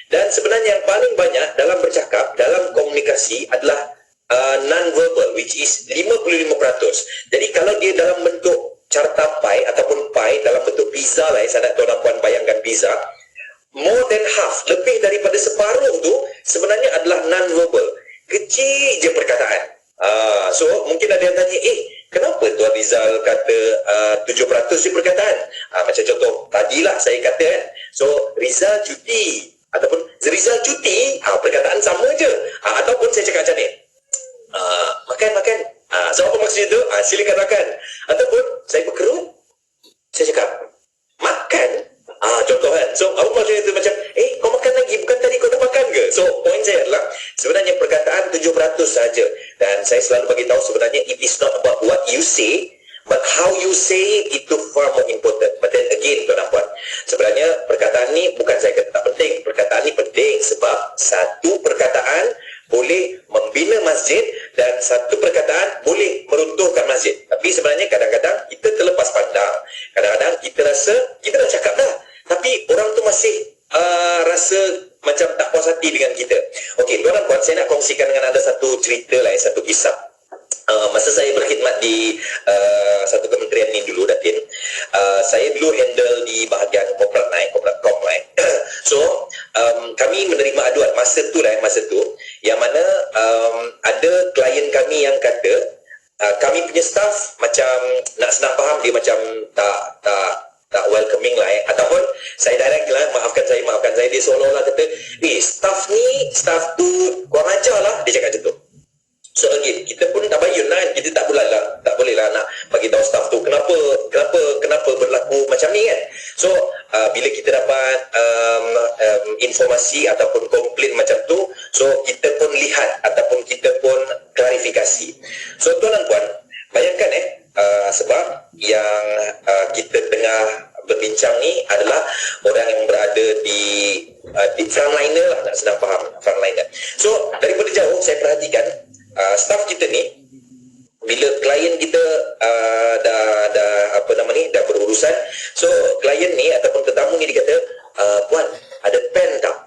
Dan sebenarnya yang paling banyak dalam bercakap, dalam komunikasi adalah non-verbal, which is 55%. Jadi kalau dia dalam bentuk carta pie ataupun pie dalam bentuk pizza lah, saya nak tuan dan puan bayangkan pizza, more than half, lebih daripada separuh tu sebenarnya adalah non-verbal. Kecil je perkataan. So mungkin ada yang tanya, kenapa Tuan Rizal kata 7% je perkataan? Macam contoh tadilah saya kata kan, so Rizal cuti ataupun Rizal cuti, perkataan sama je. Ataupun saya cakap macam ni, makan. So apa maksud itu? Silakan makan. Ataupun saya berkerut, saya cakap makan. Contoh kan. So apa maksud itu? Macam kau makan lagi, bukan tadi kau dah makan ke? So poin saya adalah sebenarnya perkataan 7% saja. Dan saya selalu bagi tahu sebenarnya it is not about what you say, but how you say it, itu far more important. But then again tuan dan puan, sebenarnya perkataan ni bukan saya kata tak penting. Perkataan ni penting sebab satu perkataan boleh membina masjid dan satu perkataan boleh meruntuhkan masjid. Tapi sebenarnya kadang-kadang kita terlepas pandang. Kadang-kadang kita rasa kita dah cakap dah, tapi orang tu masih rasa macam tak puas hati dengan kita. Okey, tuan dan puan, saya nak kongsikan dengan anda satu cerita lah, satu kisah. Masa saya berkhidmat di satu kementerian ni dulu, Datin, saya dulu handle di bahagian corporate line. So kami menerima aduan masa tu yang mana ada klien kami yang kata kami punya staff macam, nak senang faham, dia macam tak welcoming lah ataupun saya direct lah, maafkan saya, dia seolah-olah kata staff tu kurang ajar lah, dia cakap macam tu. So again, kita pun tak bayun lah, kita tak boleh lah nak bagi tahu staff tu kenapa berlaku macam ni kan. So bila kita dapat informasi ataupun komplain macam tu, so kita pun lihat ataupun kita pun klarifikasi. So tuan dan puan, bayangkan sebab yang kita tengah berbincang ni adalah orang yang berada di frontliner lah, nak senang faham, frontliner. So daripada jauh saya perhatikan staff kita ni, bila klien kita dah berurusan, so klien ni ataupun tetamu ni dia kata, puan ada pen tak?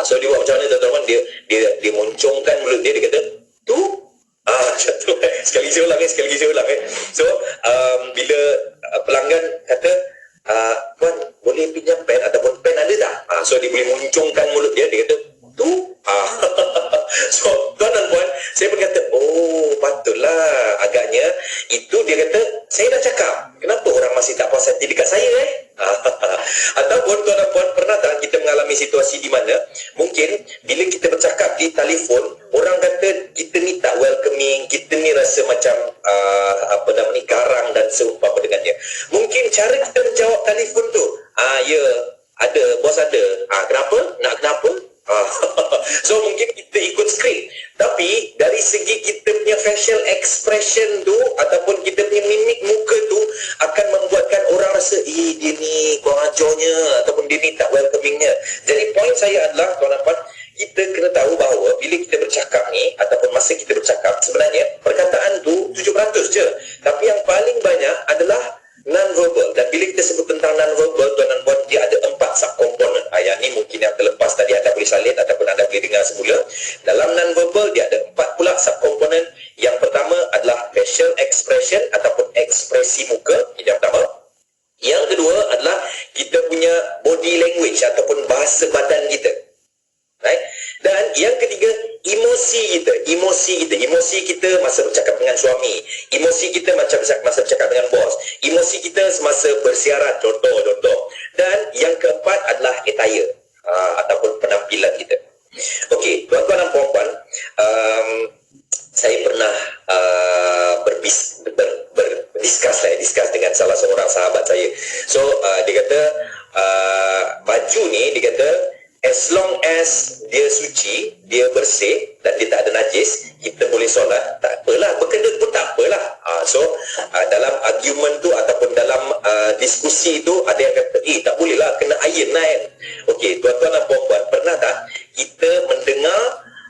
So dia buat macam mana tuan-tuan? Dia moncongkan mulut dia kata, tu? Macam tu. Sekali saya ulang. So bila pelanggan kata, puan boleh pinjam pen ataupun pen ada tak? So dia boleh moncongkan mulut dia kata, tu? So tuan dan puan, saya pun kata, patutlah, agaknya itu dia kata, saya dah cakap, kenapa orang masih tak puas hati dekat saya Ataupun tuan dan puan, pernah tak kita mengalami situasi di mana mungkin bila kita bercakap di telefon, orang kata kita ni tak welcoming, kita ni rasa macam garang dan seumpama dengannya. Mungkin cara kita menjawab telefon tu, ya ada, bos ada, kenapa? Nak kenapa? So mungkin kita ikut skrip, tapi dari segi kita punya facial expression tu ataupun kita punya mimik muka tu akan membuatkan orang rasa dia ni kurang ajarnya ataupun dia ni tak welcomingnya. Jadi poin saya adalah tuan dan puan, kita kena tahu bahawa bila kita bercakap ni ataupun masa kita bercakap, sebenarnya perkataan tu 7% je, tapi yang paling banyak adalah non-verbal. Dan bila kita sebut tentang non-verbal, tuan dan puan, dia ada 4 subkomponen. Yang ni mungkin yang terlepas tadi anda boleh salin ataupun anda boleh dengar semula. Dalam non-verbal, dia ada 4 pula subkomponen. Yang pertama adalah facial expression ataupun ekspresi muka. Ini yang pertama. Yang kedua adalah kita punya body language ataupun bahasa badan kita. Right? Dan yang ketiga, emosi kita masa bercakap dengan suami, emosi kita macam masa bercakap dengan bos, emosi kita semasa bersiaran, contoh. Dan yang keempat adalah attire ataupun penampilan kita. Okey, tuan-tuan dan puan-puan, saya pernah berdiskus dengan salah seorang sahabat saya. So dia kata baju ni, dia kata as long as dia suci, dia bersih dan dia tak ada najis, kita boleh solat, tak apalah, berkedut pun tak apalah. So dalam argument tu ataupun dalam diskusi tu ada yang kata, tak boleh lah, kena iron lah kan. Okey, tuan-tuan dan puan-puan, pernah tak kita mendengar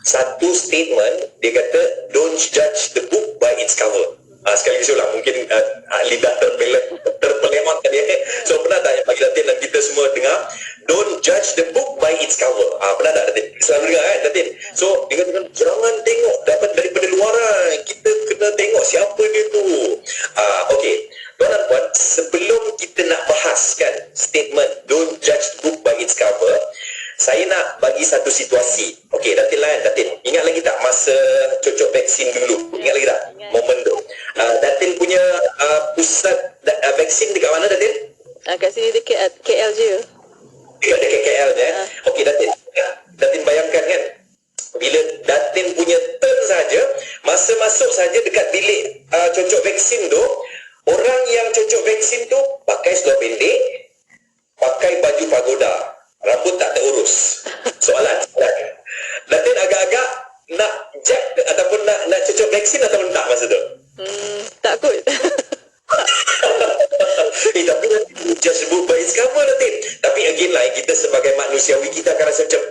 satu statement, dia kata don't judge the book by its cover. Sekali lagi ulang, mungkin lidah terpelemot tadi. So pernah tak yang bagi Datin dan kita semua dengar, don't judge the book by its cover. Pernah tak Datin? Selalu dengar kan Datin? So dia kata jangan tengok dapat daripada luaran, kita kena tengok siapa dia tu. Okey, tuan dan puan, sebelum kita nak bahaskan statement don't judge the book by its cover, saya nak bagi satu situasi. Okey, Datin lah kan, Datin. Ingat lagi tak masa cocok vaksin dulu? Ingat lagi tak? Momen tu. Datin punya pusat vaksin dekat mana, Datin? Kat sini dekat KL je. Dekat KL je. Okey, Datin bayangkan kan, bila Datin punya turn saja, masa masuk saja dekat bilik cocok vaksin tu, orang yang cocok vaksin tu pakai seluar pendek, pakai baju pagoda, rambut tak terurus. Soalan, Datin agak-agak nak jab ataupun nak cocok vaksin ataupun tak masa tu? Takut. Tapi nanti just sebut by its cover, Datin. Tapi again lah, kita sebagai manusiawi, kita akan rasa macam,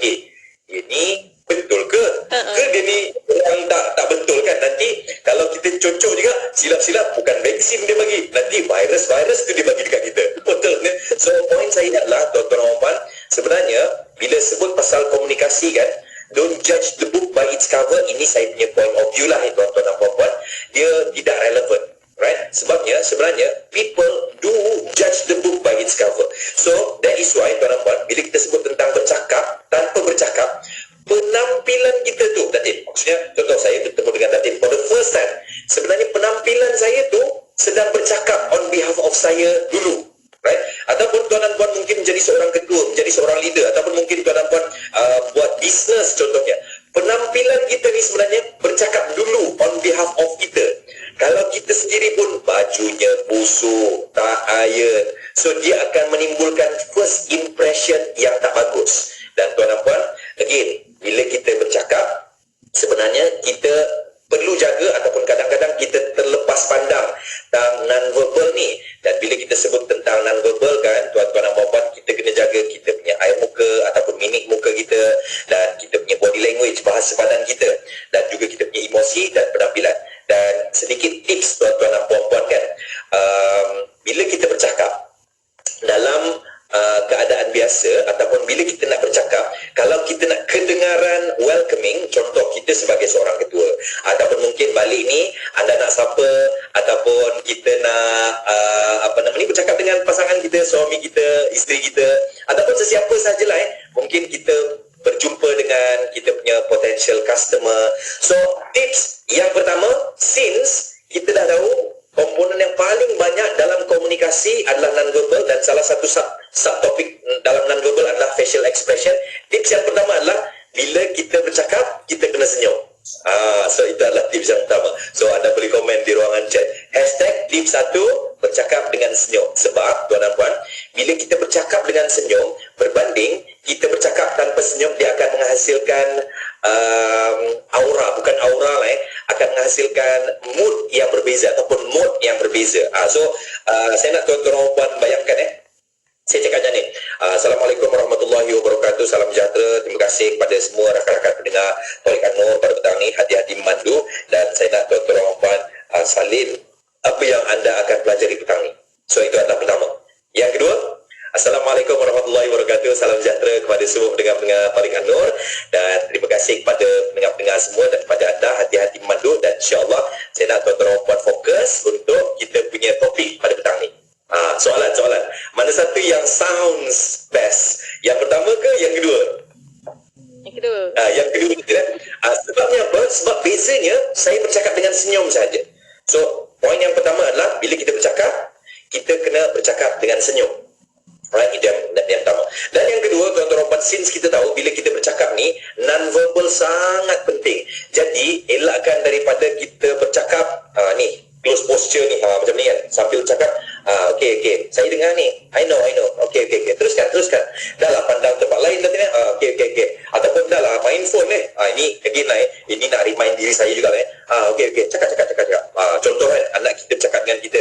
ini betul ke? Ke dia ni orang tak betul kan? Nanti kalau kita cocok juga, silap-silap bukan vaksin dia bagi, nanti virus tu dia bagi dekat kita. Betul kan? So point saya adalah, tuan-tuan dan puan, sebenarnya bila sebut pasal komunikasi kan, don't judge the book by its cover, ini saya punya point of view lah, tuan-tuan dan puan-puan, dia tidak relevan. Right? Sebabnya sebenarnya people do judge the book by its cover. So that is why tuan dan puan, bila kita sebut tentang bercakap, tanpa bercakap, penampilan kita tu, Datin, maksudnya contoh saya bertemu dengan Datin for the first time, sebenarnya penampilan saya tu sedang bercakap on behalf of saya dulu. Right? Ataupun tuan dan puan mungkin menjadi seorang ketua, menjadi seorang leader, ataupun mungkin tuan dan puan buat bisnes contohnya. Penampilan kita ni sebenarnya bercakap dulu on behalf of kita. Kalau kita sendiri pun bajunya busuk, tak iron, so dia akan menimbulkan first impression yang tak bagus. Dan tuan dan puan, again, bila kita bercakap, sebenarnya kita perlu jaga ataupun kadang-kadang kita terlepas pandang tentang non-verbal ni. Dan bila kita sebut tentang non-verbal kan, tuan-tuan dan puan-puan, kita kena jaga kita punya air muka ataupun mimik muka kita, dan kita punya body language, bahasa badan kita, dan juga kita punya emosi dan penampilan. Dan sedikit tips tuan-tuan dan puan-puan kan, bila kita bercakap dalam keadaan biasa ataupun bila kita nak bercakap, kalau kita nak kedengaran welcoming, contoh kita sebagai seorang ketua, ataupun mungkin balik ni anda nak sapa, ataupun kita nak bercakap dengan pasangan kita, suami kita, isteri kita, ataupun sesiapa sahajalah mungkin kita berjumpa dengan kita punya potential customer. So tips yang pertama, since kita dah tahu komponen yang paling banyak dalam komunikasi adalah non-verbal, dan salah satu subtopik dalam non-verbal adalah facial expression. Tips yang pertama adalah bila kita bercakap, kita kena senyum. So itu adalah tips yang pertama. So anda boleh komen di ruangan chat #tips 1, bercakap dengan senyum. Sebab tuan dan puan, bila kita bercakap dengan senyum berbanding kita bercakap tanpa senyum, dia akan menghasilkan aura, bukan aura lah akan menghasilkan mood yang berbeza ataupun mood yang berbeza. So saya nak tuan-tuan puan bayangkan saya cakap macam ni. Assalamualaikum warahmatullahi wabarakatuh. Salam sejahtera. Terima kasih kepada semua rakan-rakan pendengar Tariq An-Nur pada petang ni, hati-hati memandu, dan saya nak tuan-tuan puan salin apa yang anda akan pelajari petang ni. So itu adalah pertama. Yang kedua, Assalamualaikum warahmatullahi wabarakatuh. Salam sejahtera kepada semua pendengar-pendengar Tariq An-Nur, dan terima kasih kepada pendengar-pendengar semua dan kepada anda, hati-hati memandu, dan insya-Allah saya nak tuan-tuan puan fokus untuk kita punya topik pada petang ni. Soalan. Mana satu yang sounds best? Yang pertama ke yang kedua? Yang kedua. Yang kedua kan? Sebabnya apa? Sebab bezanya saya bercakap dengan senyum saja. So, poin yang pertama adalah bila kita bercakap, kita kena bercakap dengan senyum. Right, itu yang pertama. Dan yang kedua, tuan-tuan puan, since kita tahu bila kita bercakap ni, non-verbal sangat penting. Jadi, elakkan daripada kita bercakap ni, close posture ni, macam ni kan, sambil cakap, okay, saya dengar ni, I know, okay, teruskan, dah lah pandang tempat lain nanti, okay, Ini again lah ini nak remind diri saya juga lah okey cakap contoh kan anak kita bercakap dengan kita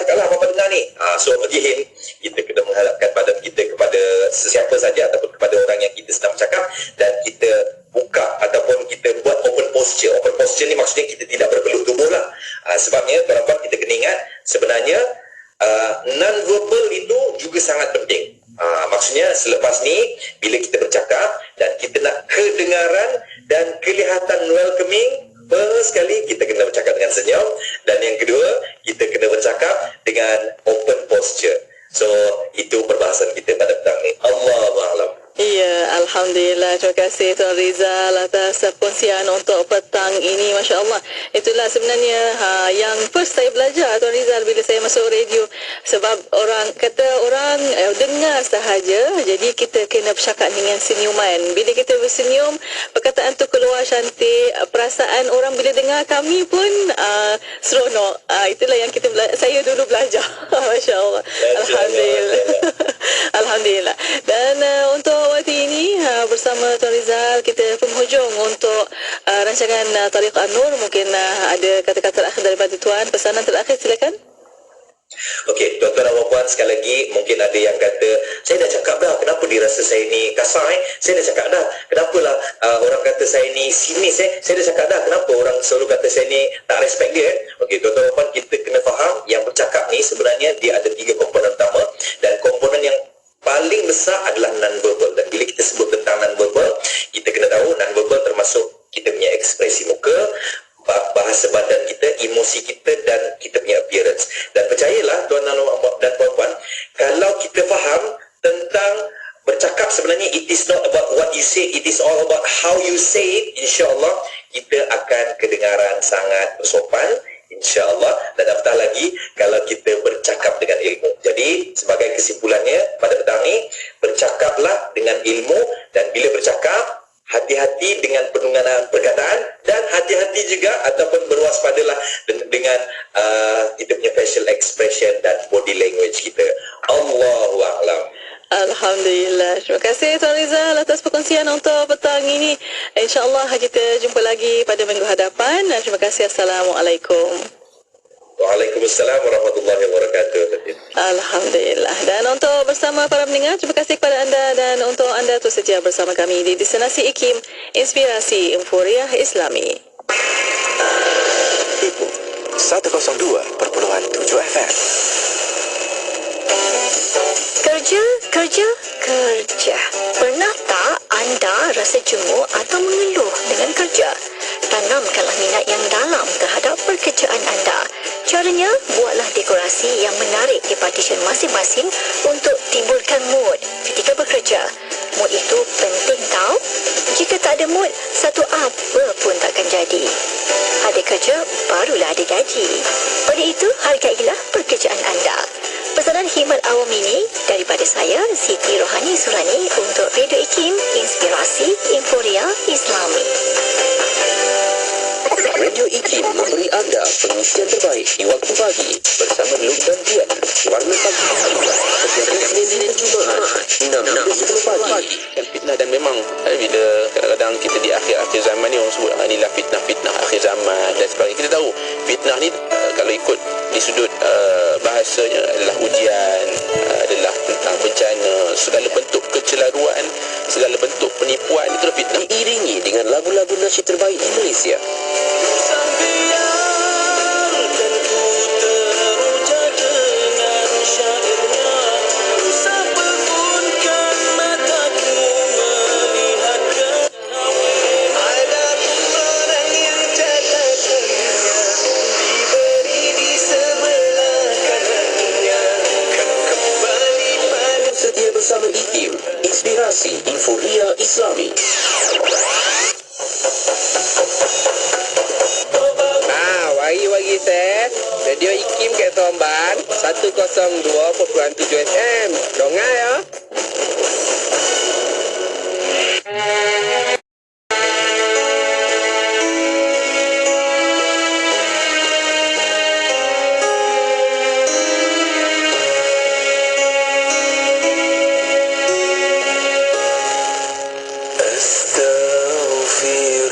cakaplah apa dengar ni so again kita kena menghadapkan badan kita kepada sesiapa saja ataupun kepada orang yang kita sedang bercakap dan kita buka ataupun kita buat open posture ni maksudnya kita tidak berpeluh tubuh lah sebabnya tuan-tuan kita kena ingat sebenarnya non-verbal itu juga sangat penting. Maksudnya selepas ni bila kita bercakap dan kita nak kedengaran dan kelihatan welcoming, first sekali kita kena bercakap dengan senyum dan yang kedua kita kena bercakap dengan open posture. So itu perbahasan kita pada petang ni. Allahu a'lam. Ya, Alhamdulillah. Terima kasih Tuan Rizal atas perkongsian untuk petang ini. Masya Allah. Itulah sebenarnya yang first saya belajar Tuan Rizal bila saya masuk radio. Sebab orang kata orang dengar sahaja. Jadi kita kena bercakap dengan senyuman. Bila kita bersenyum, perkataan tu keluar cantik. Perasaan orang bila dengar kami pun seronok. Itulah yang saya dulu belajar. Masya Allah. Alhamdulillah. Alhamdulillah. Dan untuk waktu ini bersama Tuan Rizal kita penghujung untuk rancangan Tariq An-Nur. Mungkin ada kata-kata terakhir daripada Tuan, pesanan terakhir silakan. Okey, tuan-tuan dan puan sekali lagi mungkin ada yang kata saya dah cakap dah kenapa dia rasa saya ni kasar saya dah cakap dah kenapalah orang kata saya ni sinis saya dah cakap dah kenapa orang selalu kata saya ni tak respect dia Okey, tuan-tuan dan puan kita kena faham yang bercakap ni sebenarnya dia ada 3 komponen utama dan komponen yang paling besar adalah non-verbal dan bila kita sebut tentang non-verbal kita kena tahu non-verbal termasuk kita punya ekspresi muka, bahasa badan kita, emosi kita dan kita punya appearance. Dan percayalah tuan dan puan-puan, kalau kita faham tentang bercakap sebenarnya it is not about what you say, it is all about how you say it, insya-Allah kita akan kedengaran sangat bersopan insya-Allah dan apatah lagi kalau kita bercakap dengan ilmu. Jadi sebagai kesimpulannya pada petang ni bercakaplah dengan ilmu dan bila bercakap hati-hati dengan penggunaan perkataan dan hati-hati juga ataupun berwaspadalah dengan kita punya facial expression dan body language kita. Allahu a'lam. Alhamdulillah. Terima kasih Tuan Rizal atas perkongsian untuk petang ini. InsyaAllah kita jumpa lagi pada minggu hadapan. Terima kasih. Assalamualaikum. Waalaikumsalam warahmatullahi wabarakatuh. Alhamdulillah. Dan untuk bersama para pendengar, terima kasih kepada anda dan untuk anda terus setia bersama kami di Destinasi IKIM, Inspirasi Euforia Islami. Ibu 102.7 FM. Kerja. Pernah tak anda rasa jemu atau mengeluh dengan kerja? Tanamkanlah minat yang dalam terhadap pekerjaan anda. Caranya, buatlah dekorasi yang menarik di partition masing-masing untuk timbulkan mood ketika bekerja. Mood itu penting tau. Jika tak ada mood, satu apa pun takkan jadi. Ada kerja, barulah ada gaji. Oleh itu, hargailah pekerjaan anda. Pesanan khidmat awam ini daripada saya, Siti Rohani Surani untuk Radio IKIM, Inspirasi Euforia Islami. Radio IKIM memberi anda pengisian terbaik di waktu pagi bersama Luke dan Dian. Warna pagi setiap Isnin hingga Jumaat 6 hingga 10 pagi. Dan fitnah dan memang bila kadang-kadang kita di akhir-akhir zaman ni orang sebut inilah fitnah akhir zaman dan sebagainya. Kita tahu fitnah ni kalau ikut di sudut bahasanya adalah ujian, adalah tentang bencana, segala bentuk kecelaruan, segala bentuk penipuan itu fitnah. Diiringi dengan lagu-lagu nasyid terbaik di Malaysia. Bersama IKIM, Inspirasi Euforia Islami. Wagi saya Radio IKIM kat Tomban 102.7 FM. Dongai ya. أستغفر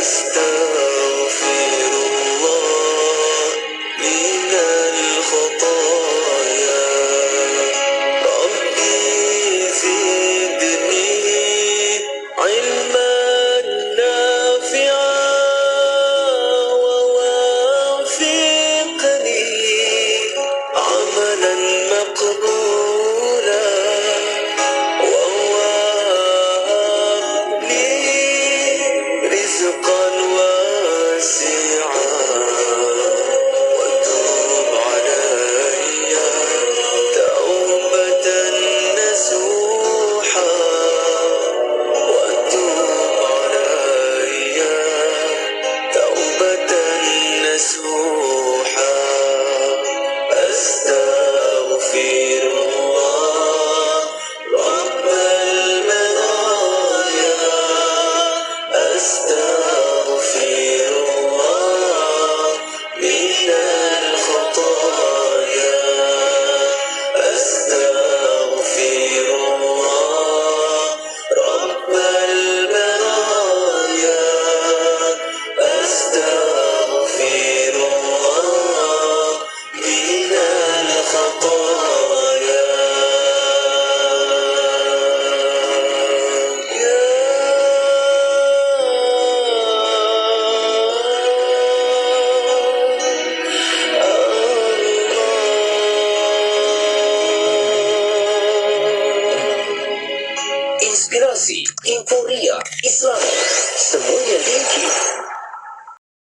Semesta